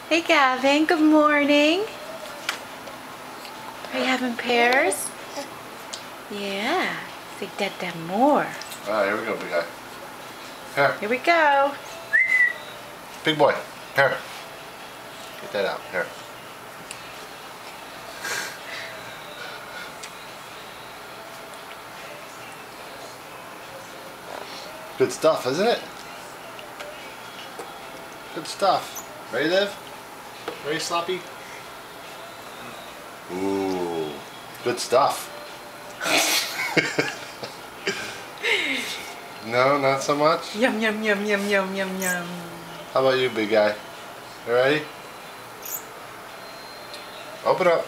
Hey Gavin, good morning. Are you having pears? Yeah. Say Dad more. Alright, here we go, big guy. Here. Here we go. Big boy. Here. Get that out. Here. Good stuff, isn't it? Good stuff. Ready, Liv? Ready, Sloppy? Ooh. Good stuff. No, not so much? Yum, yum, yum, yum, yum, yum, yum. How about you, big guy? You ready? Open up.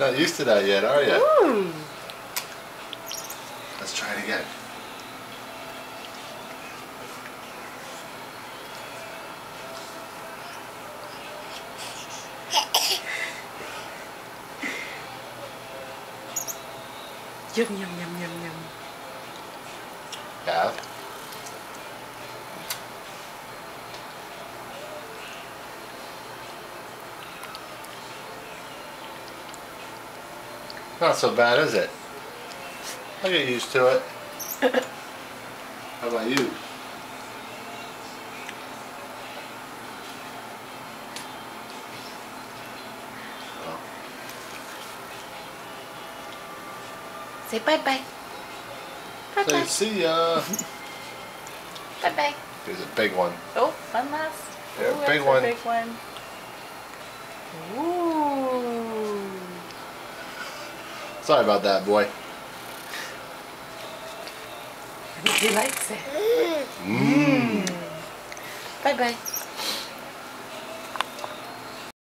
Not used to that yet, are you? Ooh. Let's try it again. Yum, yum, yum, yum, yum. Have. Not so bad, is it? I'll get used to it. How about you? Oh. Say bye-bye. Say Bye-bye. see ya. Bye-bye. Here's a big one. Oh, one last. Yeah, Ooh, big that's one. A big one. Ooh. Sorry about that, boy. He likes it. Mmm. Bye-bye.